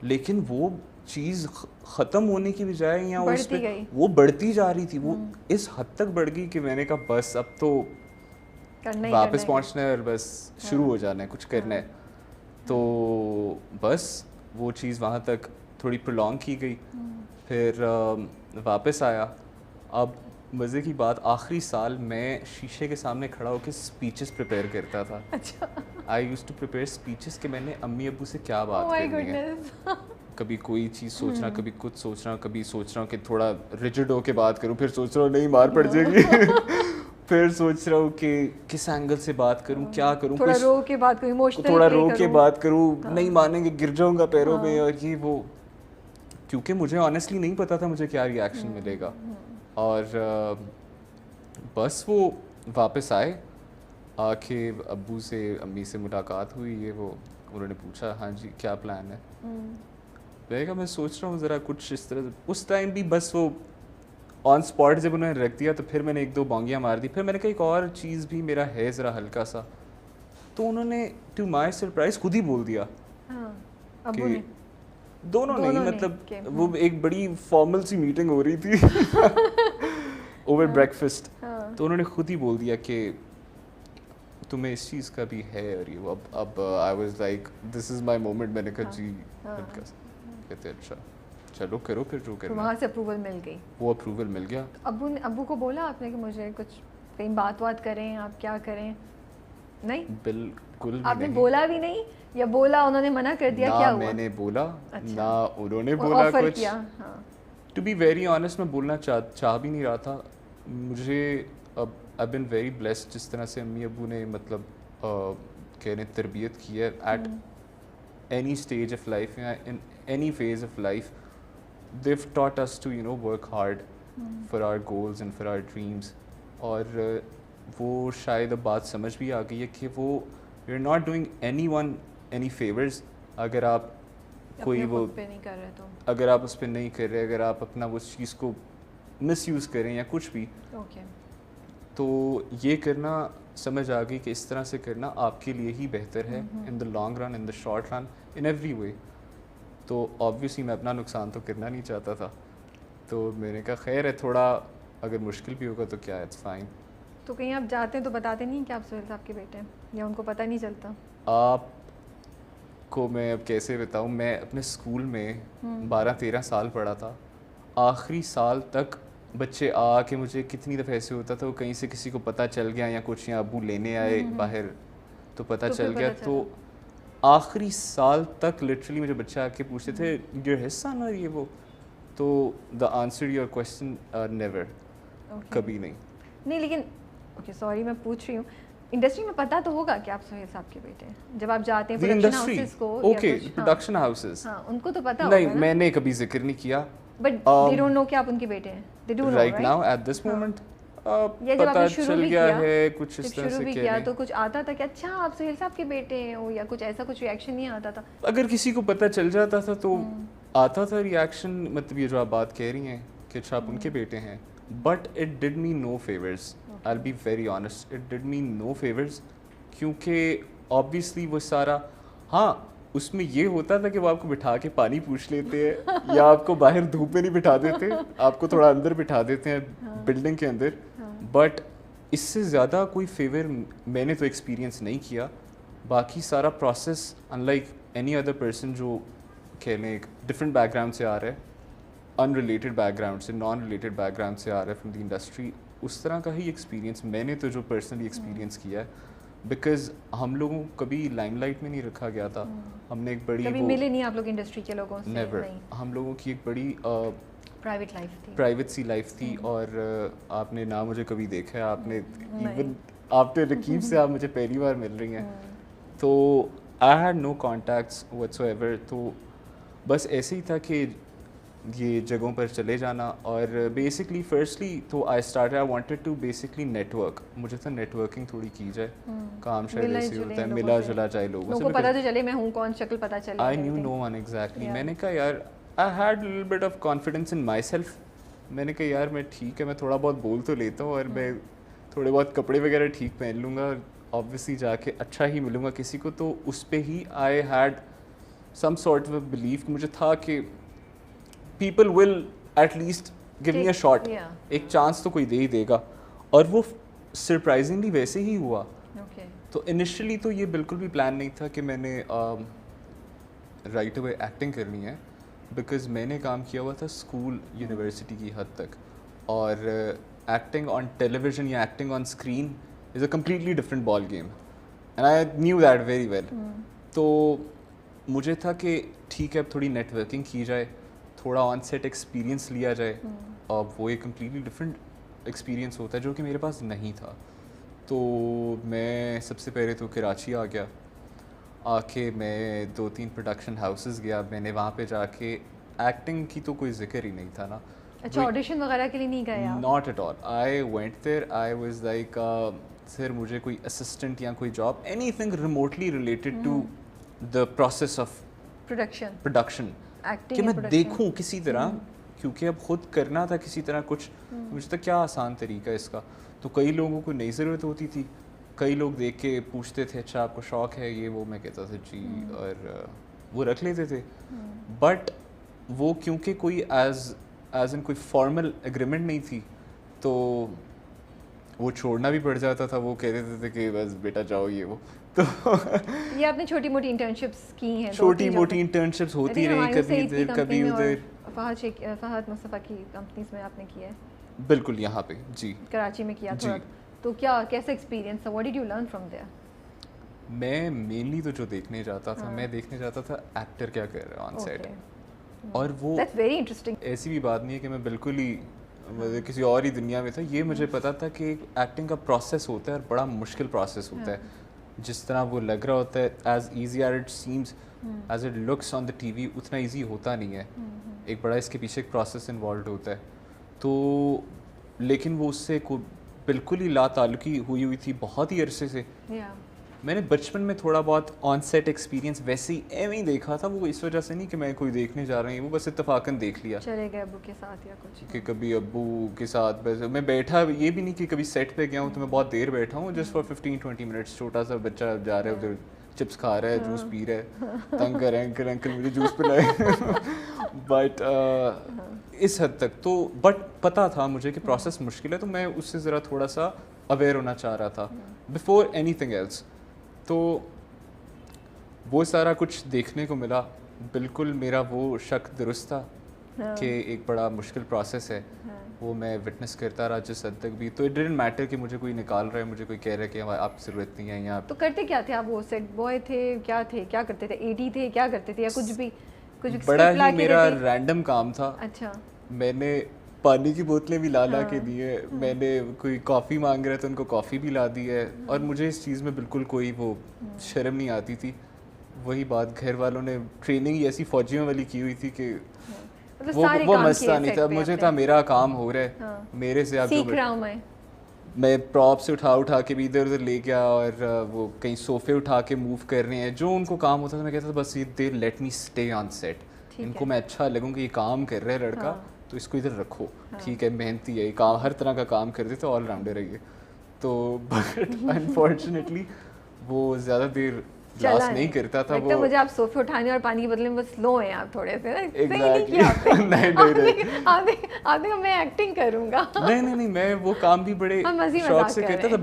لیکن وہ چیز ختم ہونے کی بجائے یا اس پہ گئی، وہ بڑھتی جا رہی تھی, وہ اس حد تک بڑھ گئی کہ میں نے کہا بس اب تو واپس پہنچنا ہے اور بس شروع ہو جانا ہے, کچھ کرنا ہے. تو بس وہ چیز وہاں تک تھوڑی پرولونگ کی گئی, پھر واپس آیا. اب مزے کی بات, آخری سال میں شیشے کے سامنے کھڑا ہو کے اسپیچز پریپیئر کرتا تھا. آئی یوز ٹو پریپیئر اسپیچز کہ میں نے امی ابو سے کیا بات کرنی ہے. کبھی کوئی چیز سوچنا, کبھی کچھ سوچنا, کبھی سوچ رہا ہوں کہ تھوڑا ریجڈ ہو کے بات کروں, پھر سوچ رہا ہوں نہیں مار پڑ جائے گی, پھر سوچ رہا ہوں کہ کس اینگل سے بات کروں, کیا کروں, تھوڑا رو کے بات کروں, تھوڑا رو کے بات کروں, نہیں مانیں گے گر جاؤں گا پیروں میں, اور یہ وہ, کیونکہ مجھے آنیسٹلی نہیں پتا تھا مجھے کیا ریئیکشن ملے گا. اور بس وہ واپس آئے, آ کے ابو سے امی سے ملاقات ہوئی, یہ وہ, انہوں نے پوچھا ہاں جی کیا پلان ہے. میں نے کہا میں سوچ رہا ہوں ذرا کچھ اس طرح. اس ٹائم بھی بس وہ آن اسپاٹ جب انہوں نے رکھ دیا تو پھر میں نے ایک دو بونگیاں مار دی. پھر میں نے کہا ایک اور چیز بھی میرا ہے ذرا ہلکا سا, تو انہوں نے ٹو مائی سرپرائز خود ہی بول دیا کہ دونوں نہیں, مطلب وہ ایک بڑی فارمل سی میٹنگ ہو رہی تھی اوور بریکفسٹ, تو انہوں نے خود ہی بول دیا کہ تمہیں اس چیز کا بھی ہے. اور یہ اب آئی was like this is my moment. میں نے کہا جی, کہتے اچھا چلو کرو پھر جو کرنا. وہاں سے اپروول مل گئی, وہ اپروول مل گیا. ابو کو بولا آپ نے کہ مجھے کچھ کہیں بات کریں, آپ کیا کریں؟ نہیں بالکل آپ نے بولا بھی نہیں, یا بولا انہوں نے منع کر دیا, کیا ہوا؟ میں نے بولا نہ انہوں نے بولا کچھ. ٹو بی ویری آنیسٹ میں بولنا چاہ بھی نہیں رہا تھا. مجھے I've been very blessed جس طرح سے امی ابو نے مطلب کہنے تربیت کی ہے at any stage of life, in any phase of life. They've taught us to work hard for our goals and for our dreams. اور وہ شاید اب بات سمجھ بھی آ گئی ہے کہ وہ you're not doing anyone any favors اگر آپ کوئی وہ اگر آپ اس پہ نہیں کر رہے, اگر آپ اپنا وہ چیز کو مس یوز کریں یا کچھ بھی, تو یہ کرنا سمجھ آ گئی کہ اس طرح سے کرنا آپ کے لیے ہی بہتر ہے in the long run, in the short run, in every way. تو آبویسلی میں اپنا نقصان تو کرنا نہیں چاہتا تھا, تو میں نے کہا خیر ہے تھوڑا اگر مشکل بھی ہوگا تو کیا, اٹس فائن. تو کہیں آپ جاتے ہیں تو بتاتے نہیں کہ آپ سہیل صاحب کے بیٹے ہیں, یا ان کو پتہ نہیں چلتا؟ آپ کو میں اب کیسے بتاؤں, میں اپنے اسکول میں 12-13 سال پڑھا تھا. آخری سال تک بچے آ کے مجھے کتنی دفعہ ایسے ہوتا تھا وہ کہیں سے کسی کو پتہ چل گیا یا کچھ, یا ابو لینے آئے باہر تو پتہ چل گیا. تو آخری سال تک لٹرلی مجھے بچے آ کے پوچھتے تھے یور حصہ نا یہ وہ, تو the answer your question never, کبھی نہیں. نہیں لیکن اوکے سوری میں پوچھ رہی ہوں, انڈسٹری میں پتہ تو ہوگا کہ آپ سہیل صاحب کے بیٹے ہیں, جب آپ جاتے ہیں پروڈکشن ہاؤسز کو. اوکے پروڈکشن ہاؤسز, ہاں ان کو تو پتہ ہوگا. نہیں میں نے کبھی ذکر نہیں کیا, بٹ دے ڈونٹ نو کہ آپ ان کے بیٹے ہیں. They do know right now at this moment. پتہ چل گیا ہے کچھ اس طرح سے کیا, تو کچھ آتا تھا کہ اچھا آپ سہیل صاحب کے بیٹے ہیں, یا کچھ ایسا کچھ ریئیکشن نہیں آتا تھا؟ اگر کسی کو پتہ چل جاتا تھا تو آتا تھا ریئیکشن, مطلب یہ جو آپ بات کہہ رہی ہیں کہ اچھا آپ ان کے بیٹے ہیں, but it did me no favours. I'll be very honest, it did me no favors, کیونکہ obviously وہ سارا, ہاں اس میں یہ ہوتا تھا کہ وہ آپ کو بٹھا کے پانی پوچھ لیتے ہیں, یا آپ کو باہر دھوپ میں نہیں بٹھا دیتے, آپ کو تھوڑا اندر بٹھا دیتے ہیں بلڈنگ کے اندر, بٹ اس سے زیادہ کوئی فیور میں نے تو ایکسپیرینس نہیں کیا. باقی سارا process in like any other person جو کہہ لیں ایک ڈفرینٹ بیک گراؤنڈ سے آ رہا ہے, ان ریلیٹڈ بیک گراؤنڈ سے, نان ریلیٹڈ بیک گراؤنڈ سے آ رہا ہے فرام دی انڈسٹری, اس طرح کا ہی ایکسپیرینس میں نے تو جو پرسنلی ایکسپیرینس کیا ہے. بیکاز ہم لوگوں کو کبھی لائم لائٹ میں نہیں رکھا گیا تھا, ہم نے ایک بڑی کبھی ملے نہیں آپ لوگ انڈسٹری کے لوگوں سے, نیور. ہم لوگوں کی ایک بڑی پرائیویٹ سی لائف تھی, اور آپ نے نہ مجھے کبھی دیکھا ہے, آپ نے ایون آپ نے رقیب سے آپ مجھے پہلی بار مل رہی ہیں, تو I had no contacts what's ever. تو بس ایسے ہی تھا کہ یہ جگہوں پر چلے جانا, اور بیسکلی فرسٹلی تو I wanted to basically network. مجھے تو نیٹ ورکنگ تھوڑی کی جائے, کام شاید ایسے ہوتا ہے ملا جلا جائے لوگوں سے, پتہ تو چلے میں ہوں کون, شکل پتہ چلے. I knew no one exactly. میں نے کہا یار I had little bit of confidence in myself. میں نے کہا یار میں ٹھیک ہے, میں تھوڑا بہت بول تو لیتا ہوں, اور میں تھوڑے بہت کپڑے وغیرہ ٹھیک پہن لوں گا, آبویسلی جا کے اچھا ہی ملوں گا کسی کو. تو اس پہ ہی I had some sort of a belief, مجھے تھا کہ people will at least give me a shot, ایک چانس تو کوئی دے ہی دے گا. اور وہ سرپرائزنگلی ویسے ہی ہوا. تو انیشلی تو یہ بالکل بھی پلان نہیں تھا کہ میں نے رائٹ اوے ایکٹنگ کرنی ہے, بیکاز میں نے کام کیا ہوا تھا اسکول یونیورسٹی کی حد تک, اور ایکٹنگ آن ٹیلی ویژن یا acting on screen is a completely different ball game, and I knew that very well. تو مجھے تھا کہ ٹھیک ہے اب تھوڑی نیٹ ورکنگ کی جائے, تھوڑا آن سیٹ ایکسپیرینس لیا جائے, اور وہ ایک کمپلیٹلی ڈفرینٹ ایکسپیرینس ہوتا ہے جو کہ میرے پاس نہیں تھا. تو میں سب سے پہلے تو کراچی آ گیا, آ کے میں 2-3 پروڈکشن ہاؤسز گیا. میں نے وہاں پہ جا کے ایکٹنگ کی تو کوئی ذکر ہی نہیں تھا نا. اچھا, آڈیشن وغیرہ کے لیے نہیں گئے آپ؟ Not at all. I went there, I was like sir مجھے کوئی اسسٹنٹ یا کوئی job, anything remotely related to the process of production, کہ میں دیکھوں کسی طرح, کیونکہ اب خود کرنا تھا کسی طرح کچھ. مجھے تو کیا آسان طریقہ ہے اس کا. تو کئی لوگوں کو نئی ضرورت ہوتی تھی, کئی لوگ دیکھ کے پوچھتے تھے اچھا آپ کو شوق ہے یہ وہ, میں کہتا تھا جی, اور وہ رکھ لیتے تھے. بٹ وہ کیونکہ کوئی ایز ان کوئی فارمل ایگریمنٹ نہیں تھی, تو وہ چھوڑنا بھی پڑ جاتا تھا. وہ کہہ دیتے تھے کہ بس بیٹا جاؤ یہ وہ. تو یہ آپ نے چھوٹی موٹی انٹرنشپس کی ہیں؟ چھوٹی موٹی انٹرنشپس ہوتی رہی, کبھی ادھر کبھی ادھر. فہد مصطفیٰ کی کمپنیز میں آپ نے کیا ہے؟ بالکل, یہاں پہ جی کراچی میں کیا تھا. تو کیا کیسا ایکسپیرینس تھا؟ What did you learn from there? میں مینلی تو جو دیکھنے جاتا تھا, میں دیکھنے جاتا تھا ایکٹر کیا کر رہا ہے آن سیٹ. اور وہ ایسی بھی بات نہیں ہے کہ میں بالکل ہی کسی اور ہی دنیا میں تھا. یہ مجھے پتا تھا کہ ایکٹنگ کا پروسیس ہوتا ہے اور بڑا مشکل پروسیس ہوتا ہے. جس طرح وہ لگ رہا ہوتا ہے, as easy as it seems, as it looks on the T V, اتنا ایزی ہوتا نہیں ہے. ایک بڑا اس کے پیچھے ایک پروسیس انوالوڈ ہوتا ہے. تو لیکن وہ اس سے بالکل ہی لا تعلقی ہوئی تھی بہت ہی عرصے سے. میں نے بچپن میں تھوڑا بہت آن سیٹ ایکسپیرینس ویسے ہی ایویں ہی دیکھا تھا. وہ اس وجہ سے نہیں کہ میں کوئی دیکھنے جا رہی ہوں, وہ بس اتفاقاً دیکھ لیا, چلے گئے ابو کے ساتھ یا کچھ, کہ کبھی ابو کے ساتھ بس میں بیٹھا. یہ بھی نہیں کہ کبھی سیٹ پہ گیا ہوں تو میں بہت دیر بیٹھا ہوں, جسٹ فار 15-20 منٹس. چھوٹا سا بچہ جا رہا ہے ادھر, چپس کھا رہا ہے, جوس پی رہا ہے, تنگ کر رہے ہیں انکل انکل مجھے جوس پلائے. بٹ اس حد تک تو, بٹ پتہ تھا مجھے کہ پروسیس مشکل ہے, تو میں اس سے ذرا تھوڑا سا اویئر ہونا چاہ رہا تھا بفور اینی تھنگ ایلس. تو وہ سارا کچھ دیکھنے کو ملا. بالکل میرا وہ شک درست تھا کہ ایک بڑا مشکل پروسیس ہے, وہ میں وٹنس کرتا رہا جس حد تک بھی. تو اٹ ڈنٹ میٹر کہ مجھے کوئی نکال رہا ہے, مجھے کوئی کہہ رہا ہے کہ آپ کی ضرورت نہیں ہے یہاں. تو کرتے کیا تھے آپ؟ وہ سیٹ بوائے تھے, کیا کرتے تھے, ایڈی تھے, کیا کرتے تھے, یا کچھ بھی بڑا ہی میرا رینڈم کام تھا. اچھا. میں نے پانی کی بوتلیں بھی لا کے دی ہے, میں نے کوئی کافی مانگ رہا تھا ان کو کافی بھی لا دی ہے, اور مجھے اس چیز میں بالکل کوئی وہ شرم نہیں آتی تھی. وہی بات گھر والوں نے ٹریننگ ایسی فوجیوں والی کی ہوئی تھی کہ وہ مسئلہ نہیں تھا. مجھے تھا میرا کام ہو رہا ہے, میرے سے آپ سیکھ رہا ہوں میں پراپ سے اٹھا کے بھی ادھر ادھر لے گیا, اور وہ کہیں صوفے اٹھا کے موو کر رہے ہیں, جو ان کو کام ہوتا تھا. میں کہتا تھا بس یہ they let me stay on set, ان کو میں اچھا لگوں کہ یہ کام کر رہا ہے لڑکا, تو اس کو ادھر رکھو, ٹھیک ہے, محنتی ہے, کام ہر طرح کا کام کر دیتے, آل راؤنڈر ہے یہ. تو بٹ انفارچونیٹلی وہ زیادہ دیر لاسٹ نہیں کرتا تھا. وہ مجھے آپ صوفے اٹھانے اور پانی کے بدلے میں بس لو ہیں آپ تھوڑے سے. آپ نے میں ایکٹنگ کروں گا. نہیں, میں وہ کام بھی بڑے شوق سے کرتا تھا,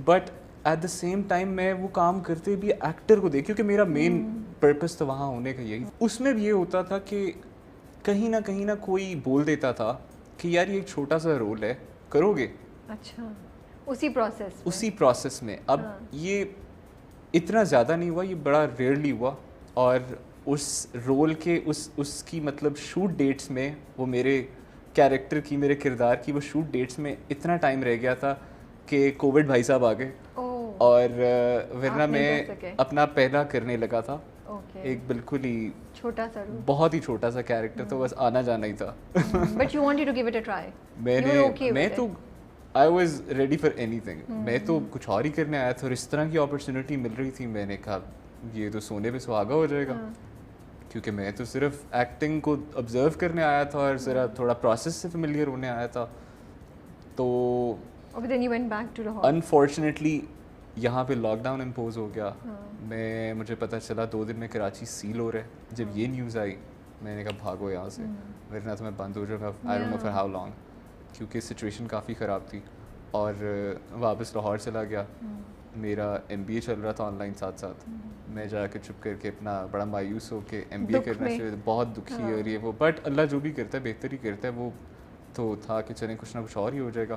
but at the same time میں وہ کام کرتے بھی ایکٹر کو دیکھ, کیونکہ میرا مین پرپز تو وہاں ہونے کا یہی. اس میں بھی یہ ہوتا تھا کہ کہیں نہ کوئی بول دیتا تھا کہ یار یہ ایک چھوٹا سا رول ہے, کرو گے. اچھا, اسی پروسیس میں. اب یہ اتنا زیادہ نہیں ہوا, یہ بڑا ریئرلی ہوا, اور اس رول کے اس کی مطلب شوٹ ڈیٹس میں وہ میرے کیریکٹر کی, میرے کردار کی وہ شوٹ ڈیٹس میں اتنا ٹائم رہ گیا تھا کہ کووڈ بھائی صاحب آ گئے, اور ورنہ میں اپنا پہلا کرنے لگا تھا. ایک بالکل ہی چھوٹا سا, بہت ہی چھوٹا سا کیریکٹر, تو بس آنا جانا ہی تھا. But you wanted to give it a try. میں تو آئی واز ریڈی فار اینی تھنگ. میں تو کچھ اور ہی کرنے آیا تھا, اور اس طرح کی اپرچونیٹی مل رہی تھی. میں نے کہا یہ تو سونے پہ سہاگا ہو جائے گا, کیونکہ میں تو صرف ایکٹنگ کو آبزرو کرنے آیا تھا اور ذرا تھوڑا پروسیس سے فیملیئر ہونے آیا تھا. تو انفارچونیٹلی یہاں پہ لاک ڈاؤن امپوز ہو گیا. مجھے پتہ چلا 2 دن میں کراچی سیل ہو رہا ہے. جب یہ نیوز آئی میں نے کہا بھاگو یہاں سے, ورنہ تو میں بند ہو جاؤں گا. I don't know for how long, کیونکہ سچویشن کافی خراب تھی. اور واپس لاہور چلا گیا. میرا ایم بی اے چل رہا تھا آن لائن ساتھ ساتھ. میں جا کے چپ کر کے اپنا بڑا مایوس ہو کے ایم بی اے کرنا شروع, بہت دکھی ہو رہی ہے وہ. بٹ اللہ جو بھی کرتا ہے بہتر ہی کرتا ہے. وہ تو تھا کہ چلیں کچھ نہ کچھ اور ہی ہو جائے گا.